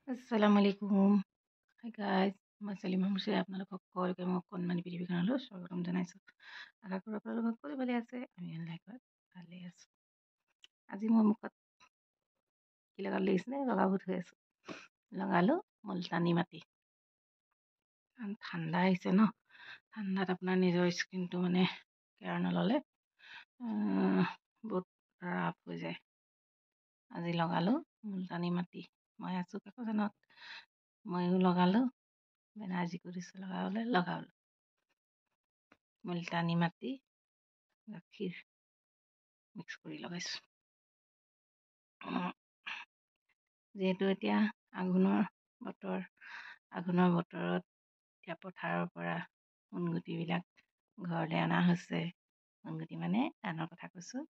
Assalamualaikum. Hi guys, মই চালিমা মুৰ্ছিদে আপোনালোকক সকলোকে মই অকণমানি পৃথিৱীখনলৈ স্বাগতম জনাইছোঁ। আশা কৰোঁ আপোনালোক সকলো ভালে আছে, আমি লাইফত ভালে আছোঁ। আজি মই মুখত কি লগাব লাগিছিলে লগাব থৈ আছোঁ। লগালোঁ মুলতানী মাটি। কাৰণ ঠাণ্ডা আহিছে ন, ঠাণ্ডাত আপোনাৰ নিজৰ স্কিনটো মানে কেয়াৰ নল'লে বহুত ৰাফ হৈ যায়। আজি লগালোঁ মুলতানী মাটি। মই আছোঁ কাকজানত, ময়ো লগালোঁ। এনাৰ্জি কৰিছোঁ লগাবলৈ মুলতানী মাটি গাখীৰ মিক্স কৰি লগাইছোঁ। যিহেতু এতিয়া আঘোণৰ বতৰত এতিয়া পথাৰৰ পৰা সোণগুটিবিলাক ঘৰলৈ অনা হৈছে। সোণগুটি মানে ধানৰ কথা কৈছোঁ,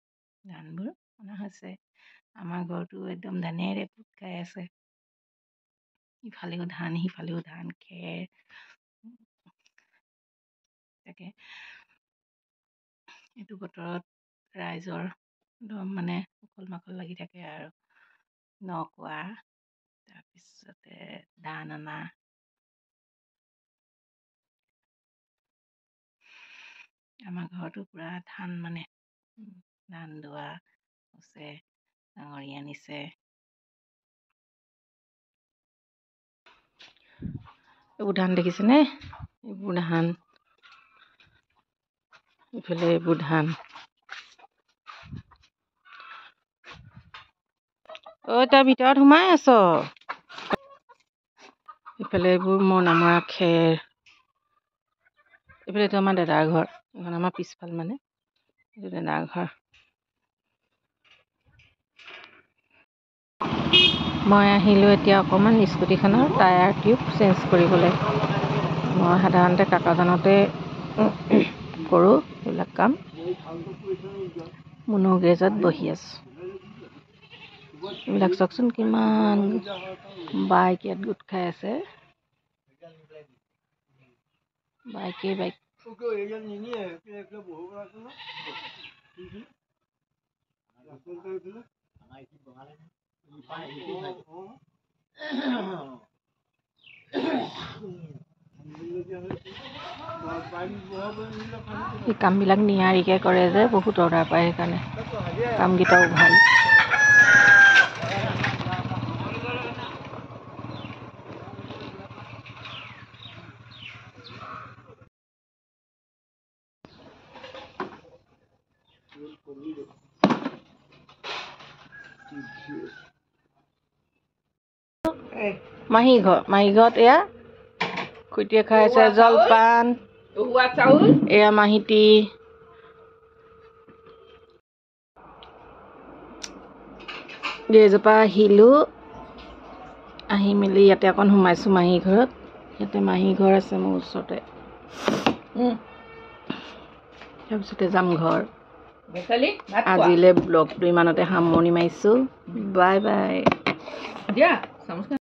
ধানবোৰ অনা হৈছে। আমাৰ ঘৰটো একদম ধানেৰে পোত খাই আছে। ইফালেও ধান সিফালেও ধান, খেৰ তাকে এইটো বতৰত ৰাইজৰ একদম মানে উখল মাখল লাগি থাকে আৰু নকোৱা, তাৰপিছতে ধান অনা, আমাৰ ঘৰতো পূৰা ধান মানে ধান দোৱা হৈছে, ডাঙৰি আনিছে। এইবোৰ ধান দেখিছেনে? এইবোৰ ধান, ইফালে এইবোৰ ধান। তই ভিতৰত সোমাই আছ। ইফালে এইবোৰ মোৰ নামৰা খেৰ। এইফালে এইটো আমাৰ দাদাৰ ঘৰ, এইখন আমাৰ পিছফাল মানে এইটো দাদাৰ ঘৰ। মই আহিলোঁ এতিয়া অকণমান স্কুটিখনৰ টায়াৰ টিউব চেঞ্জ কৰিবলৈ। মই সাধাৰণতে কাকজানতে কৰোঁ এইবিলাক কাম। মুনু গেৰেজত বহি আছোঁ। এইবিলাক চাওকচোন কিমান বাইক ইয়াত গোট খাই আছে। বাইকেই বাইক। এই কামবিলাক নিয়াৰিকৈ কৰে যে বহুত অৰ্ডাৰ পায়, সেইকাৰণে কামকেইটাও ভাল। মাহী ঘৰত এয়া খুটিয়ে খাই আছে জলপান, এয়া মাহিতি। গেৰেজৰপৰা আহিলোঁ, আহি মেলি ইয়াতে অকণ সোমাইছোঁ মাহী ঘৰত। ইয়াতে মাহী ঘৰ আছে মোৰ ওচৰতে, তাৰপিছতে যাম ঘৰ। আজিলৈ ব্লগটো ইমানতে সামৰণি মাৰিছোঁ। Bye bye.